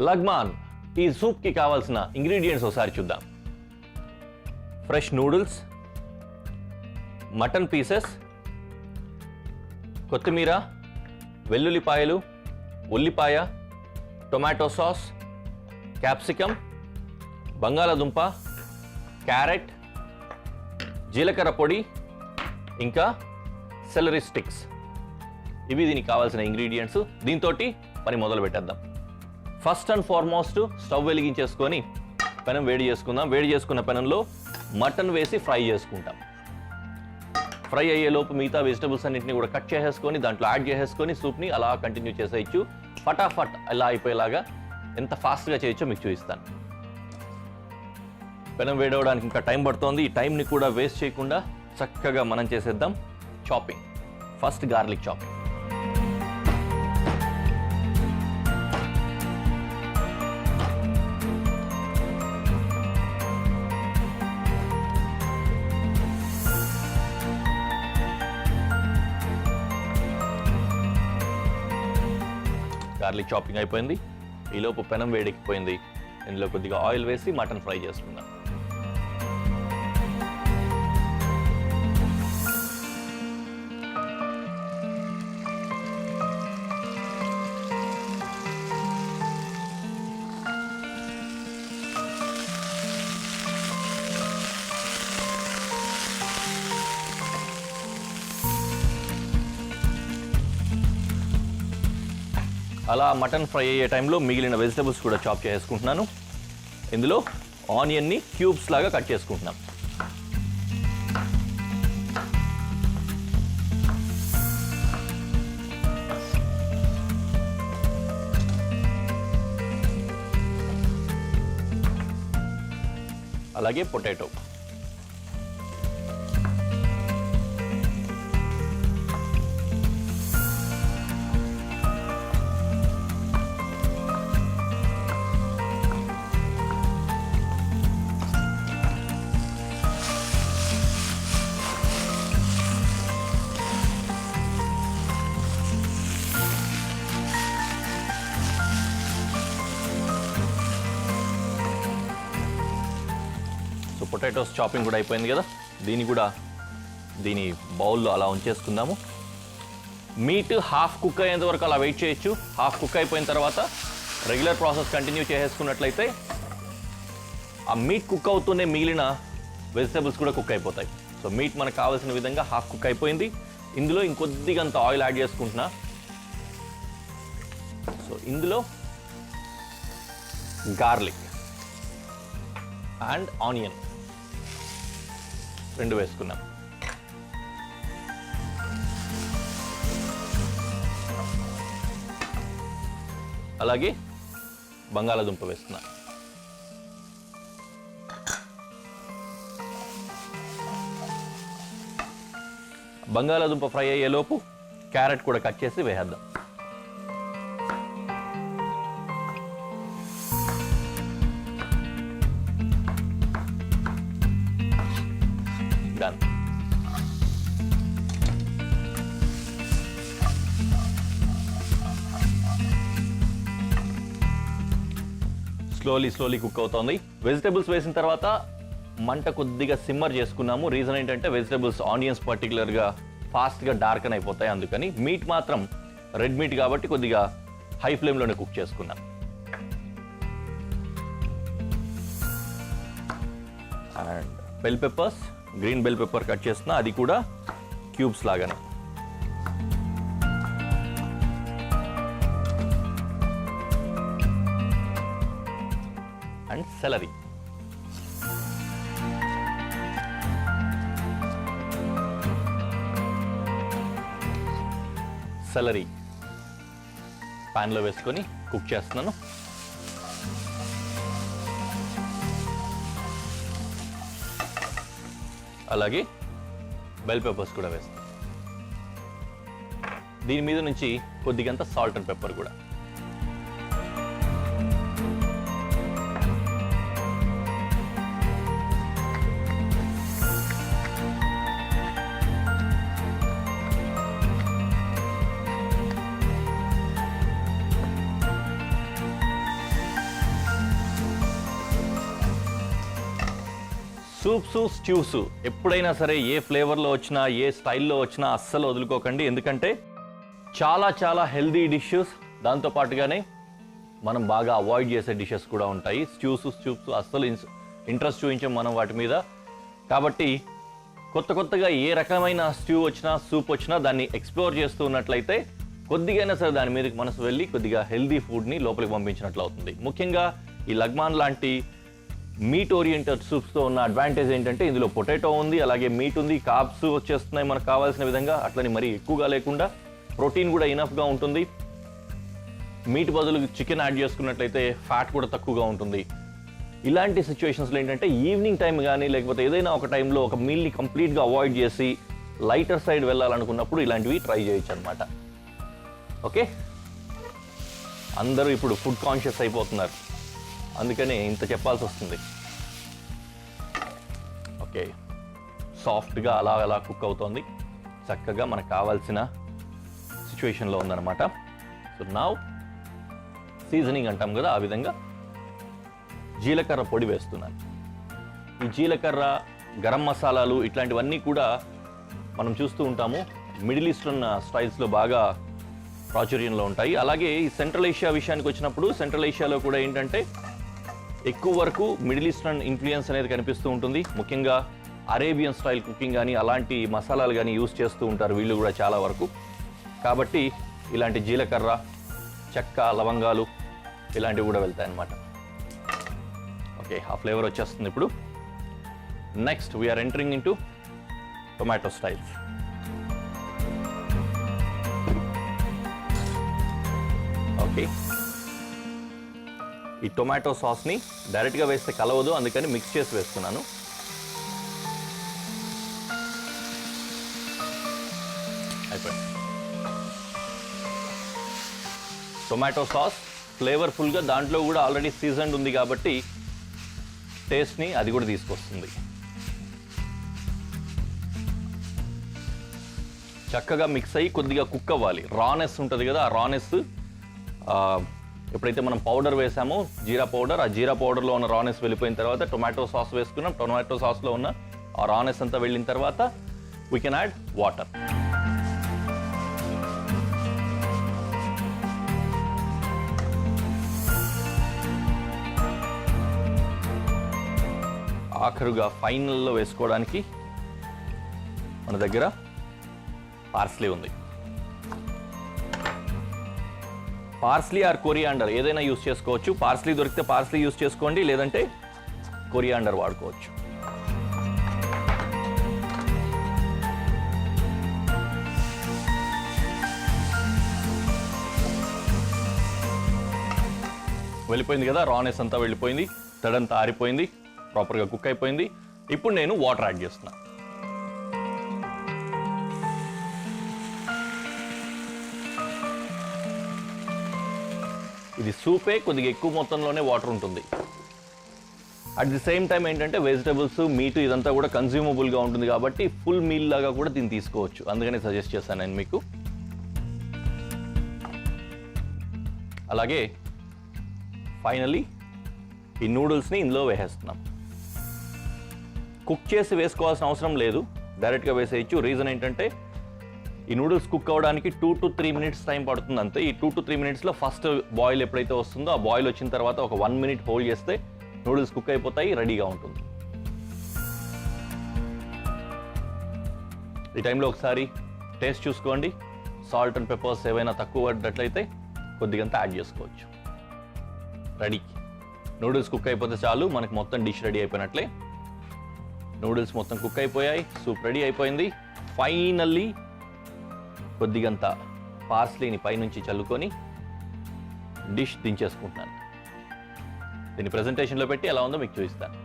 లగ్మాన్ ఈ సూప్కి కావాల్సిన ఇంగ్రీడియంట్స్ ఒకసారి చూద్దాం. ఫ్రెష్ నూడిల్స్, మటన్ పీసెస్, కొత్తిమీర, వెల్లుల్లిపాయలు, ఉల్లిపాయ, టొమాటో సాస్, క్యాప్సికమ్, బంగాళాదుంప, క్యారెట్, జీలకర్ర పొడి, ఇంకా సెలరీ స్టిక్స్. ఇవి దీనికి కావాల్సిన ఇంగ్రీడియంట్స్. దీంతో పని మొదలు పెట్టేద్దాం. ఫస్ట్ అండ్ ఫార్మోస్ట్ స్టవ్ వెలిగించేసుకొని పెనం వేడి చేసుకుందాం. వేడి చేసుకున్న పెనంలో మటన్ వేసి ఫ్రై చేసుకుంటాం. ఫ్రై అయ్యేలోపు మిగతా వెజిటబుల్స్ అన్నింటినీ కూడా కట్ చేసేసుకొని దాంట్లో యాడ్ చేసేసుకొని సూప్ని అలా కంటిన్యూ చేసేయచ్చు. ఫటాఫట్ అలా అయిపోయేలాగా ఎంత ఫాస్ట్గా చేయొచ్చో మీకు చూపిస్తాను. పెనం వేడవడానికి ఇంకా టైం పడుతోంది. ఈ టైంని కూడా వేస్ట్ చేయకుండా చక్కగా మనం చేసేద్దాం chopping. First garlic chopping. Garlic chopping అయిపోయింది. ఈలోపు పెనం వేడెక్కిపోయింది. ఇందులో కొద్దిగా ఆయిల్ వేసి మటన్ ఫ్రై చేసుకుందాం. అలా మటన్ ఫ్రై అయ్యే టైంలో మిగిలిన వెజిటబుల్స్ కూడా చాప్ చేసుకుంటున్నాను. ఇందులో ఆనియన్ని క్యూబ్స్ లాగా కట్ చేసుకుంటున్నాం. అలాగే పొటాటో, పొటాటోస్ చాపింగ్ కూడా అయిపోయింది కదా. దీని బౌల్లో అలా ఉంచేసుకుందాము. మీట్ హాఫ్ కుక్ అయ్యేంత వరకు అలా వెయిట్ చేయొచ్చు. హాఫ్ కుక్ అయిపోయిన తర్వాత రెగ్యులర్ ప్రాసెస్ కంటిన్యూ చేసేసుకున్నట్లయితే ఆ మీట్ కుక్ అవుతూనే మిగిలిన వెజిటబుల్స్ కూడా కుక్ అయిపోతాయి. సో మీట్ మనకు కావాల్సిన విధంగా హాఫ్ కుక్ అయిపోయింది. ఇందులో ఇంకొద్దిగా అంత ఆయిల్ యాడ్ చేసుకుంటున్నా. సో ఇందులో గార్లిక్ అండ్ ఆనియన్ రెండు వేసుకున్నాం. అలాగే బంగాళాదుంప వేస్తున్నా. బంగాళాదుంప ఫ్రై అయ్యేలోపు క్యారెట్ కూడా కట్ చేసి వేసేద్దాం. డన్. స్లోలీ కుక్ అవుతోంది. వెజిటబుల్స్ వేసిన తర్వాత మంట కొద్దిగా సిమ్మర్ చేసుకున్నాము. రీజన్ ఏంటంటే వెజిటబుల్స్ ఆనియన్స్ పర్టికులర్గా ఫాస్ట్గా డార్కన్ అయిపోతాయి. అందుకని మీట్ మాత్రం రెడ్ మీట్ కాబట్టి కొద్దిగా హై ఫ్లేమ్లోనే కుక్ చేసుకున్నాం. And bell peppers, green bell pepper cut చేస్తున్నా. అది కూడా క్యూబ్స్ లాగానే. And salary. సెలరీ ప్యాన్లో వేసుకొని కుక్ చేస్తున్నాను. అలాగే బెల్ పెప్పర్స్ కూడా వేస్తాం. దీని మీద నుంచి కొద్దిగంత సాల్ట్ అండ్ పెప్పర్ కూడా. సూప్స్, స్ట్యూస్ ఎప్పుడైనా సరే ఏ ఫ్లేవర్లో వచ్చినా ఏ స్టైల్లో వచ్చినా అస్సలు వదులుకోకండి. ఎందుకంటే చాలా చాలా హెల్దీ డిషెస్, దాంతోపాటుగానే మనం బాగా అవాయిడ్ చేసే డిషెస్ కూడా ఉంటాయి. స్ట్యూస్, సూప్స్ అస్సలు ఇంట్రెస్ట్ చూపించాం మనం వాటి మీద. కాబట్టి కొత్తగా ఏ రకమైన స్ట్యూ వచ్చినా, సూప్ వచ్చినా దాన్ని ఎక్స్ప్లోర్ చేస్తూ ఉన్నట్లయితే కొద్దిగైనా సరే దాని మీదకి మనసు వెళ్ళి కొద్దిగా హెల్దీ ఫుడ్ని లోపలికి పంపించినట్లు అవుతుంది. ముఖ్యంగా ఈ లగ్మాన్ లాంటి మీట్ ఓరియంటెడ్ సూప్స్తో ఉన్న అడ్వాంటేజ్ ఏంటంటే ఇందులో పొటాటో ఉంది, అలాగే మీట్ ఉంది, కార్బ్స్ వచ్చేస్తున్నాయి మనకు కావాల్సిన విధంగా. అట్లని మరీ ఎక్కువగా లేకుండా ప్రోటీన్ కూడా ఇనఫ్గా ఉంటుంది. మీట్ బదులు చికెన్ యాడ్ చేసుకున్నట్లయితే ఫ్యాట్ కూడా తక్కువగా ఉంటుంది. ఇలాంటి సిచ్యువేషన్స్లో ఏంటంటే ఈవినింగ్ టైం కానీ లేకపోతే ఏదైనా ఒక టైంలో ఒక మీల్ని కంప్లీట్గా అవాయిడ్ చేసి లైటర్ సైడ్ వెళ్ళాలనుకున్నప్పుడు ఇలాంటివి ట్రై చేయొచ్చు అనమాట. ఓకే, అందరూ ఇప్పుడు ఫుడ్ కాన్షియస్ అయిపోతున్నారు, అందుకని ఇంత చెప్పాల్సి వస్తుంది. ఓకే, సాఫ్ట్గా అలా కుక్ అవుతోంది, చక్కగా మనకు కావాల్సిన సిచ్యువేషన్లో ఉందన్నమాట. సో నౌ సీజనింగ్ అంటాం కదా, ఆ విధంగా జీలకర్ర పొడి వేస్తున్నాను. ఈ జీలకర్ర, గరం మసాలాలు ఇట్లాంటివన్నీ కూడా మనం చూస్తూ ఉంటాము మిడిల్ ఈస్టర్న్ స్టైల్స్లో బాగా ప్రాచుర్యంలో ఉంటాయి. అలాగే ఈ సెంట్రల్ ఏషియా విషయానికి వచ్చినప్పుడు సెంట్రల్ ఏషియాలో కూడా ఏంటంటే ఎక్కువ వరకు మిడిల్ ఈస్టర్న్ ఇన్ఫ్లుయెన్స్ అనేది కనిపిస్తూ ఉంటుంది. ముఖ్యంగా అరేబియన్ స్టైల్ కుకింగ్ కానీ అలాంటి మసాలాలు కానీ యూస్ చేస్తూ ఉంటారు వీళ్ళు కూడా చాలా వరకు. కాబట్టి ఇలాంటి జీలకర్ర, చెక్క, లవంగాలు ఇలాంటివి కూడా వెళ్తాయి అన్నమాట. ఓకే, ఆ ఫ్లేవర్ వచ్చేస్తుంది. ఇప్పుడు next we're entering into tomato styles. Okay, ఈ టొమాటో సాస్ని డైరెక్ట్గా వేస్తే కలవదు, అందుకని మిక్స్ చేసి వేస్తున్నాను. అయిపోయింది. టొమాటో సాస్ ఫ్లేవర్ఫుల్గా, దాంట్లో కూడా ఆల్రెడీ సీజన్డ్ ఉంది కాబట్టి టేస్ట్ని అది కూడా తీసుకొస్తుంది. చక్కగా మిక్స్ అయ్యి కొద్దిగా కుక్ అవ్వాలి. రానెస్ ఉంటుంది కదా, ఆ రానెస్ ఎప్పుడైతే మనం పౌడర్ వేసామో జీరా పౌడర్, ఆ జీరా పౌడర్లో ఉన్న రానెస్ వెళ్ళిపోయిన తర్వాత టొమాటో సాస్ వేసుకున్నాం. టొమాటో సాస్లో ఉన్న ఆ రానెస్ అంతా వెళ్ళిన తర్వాత వీ కెన్ యాడ్ వాటర్. ఆఖరుగా ఫైనల్లో వేసుకోవడానికి మన దగ్గర పార్స్లీ ఉంది. పార్స్లీ ఆర్ కొరియాండర్ ఏదైనా యూస్ చేసుకోవచ్చు. పార్స్లీ దొరికితే పార్స్లీ యూస్ చేసుకోండి, లేదంటే కొరియాండర్ వాడుకోవచ్చు. వెళ్ళిపోయింది కదా, రానెస్ అంతా వెళ్ళిపోయింది, తడంతా ఆరిపోయింది, ప్రాపర్గా కుక్ అయిపోయింది. ఇప్పుడు నేను వాటర్ యాడ్ చేస్తున్నా. ఇది సూపే, కొద్దిగా ఎక్కువ మొత్తంలోనే వాటర్ ఉంటుంది. అట్ ది సేమ్ టైం ఏంటంటే వెజిటబుల్స్, మీట్ ఇదంతా కూడా కన్స్యూమబుల్గా ఉంటుంది కాబట్టి ఫుల్ మీల్ లాగా కూడా దీన్ని తీసుకోవచ్చు. అందుకనే సజెస్ట్ చేశాను నేను మీకు. అలాగే ఫైనల్లీ ఈ నూడిల్స్ని ఇందులో వేసేస్తున్నాం. కుక్ చేసి వేసుకోవాల్సిన అవసరం లేదు, డైరెక్ట్గా వేసేయచ్చు. రీజన్ ఏంటంటే ఈ నూడిల్స్ కుక్ అవ్వడానికి 2 to 3 minutes టైం పడుతుంది అంతే. ఈ 2 to 3 minutesలో ఫస్ట్ బాయిల్ ఎప్పుడైతే వస్తుందో ఆ బాయిల్ వచ్చిన తర్వాత ఒక 1 minute హోల్డ్ చేస్తే నూడిల్స్ కుక్ అయిపోతాయి, రెడీగా ఉంటుంది. ఈ టైంలో ఒకసారి టేస్ట్ చూసుకోండి. సాల్ట్ అండ్ పెప్పర్స్ ఏవైనా తక్కువ పడ్డట్లయితే కొద్దిగంత యాడ్ చేసుకోవచ్చు. రెడీ. నూడిల్స్ కుక్ అయిపోతే చాలు, మనకి మొత్తం డిష్ రెడీ అయిపోయినట్లే. నూడిల్స్ మొత్తం కుక్ అయిపోయాయి, సూప్ రెడీ అయిపోయింది. ఫైనల్లీ కొద్దిగంత పార్స్లీని పైనుంచి చల్లుకొని డిష్ దించేసుకుంటున్నాను. దీన్ని ప్రెజెంటేషన్లో పెట్టి ఎలా ఉందో మీకు చూపిస్తాను.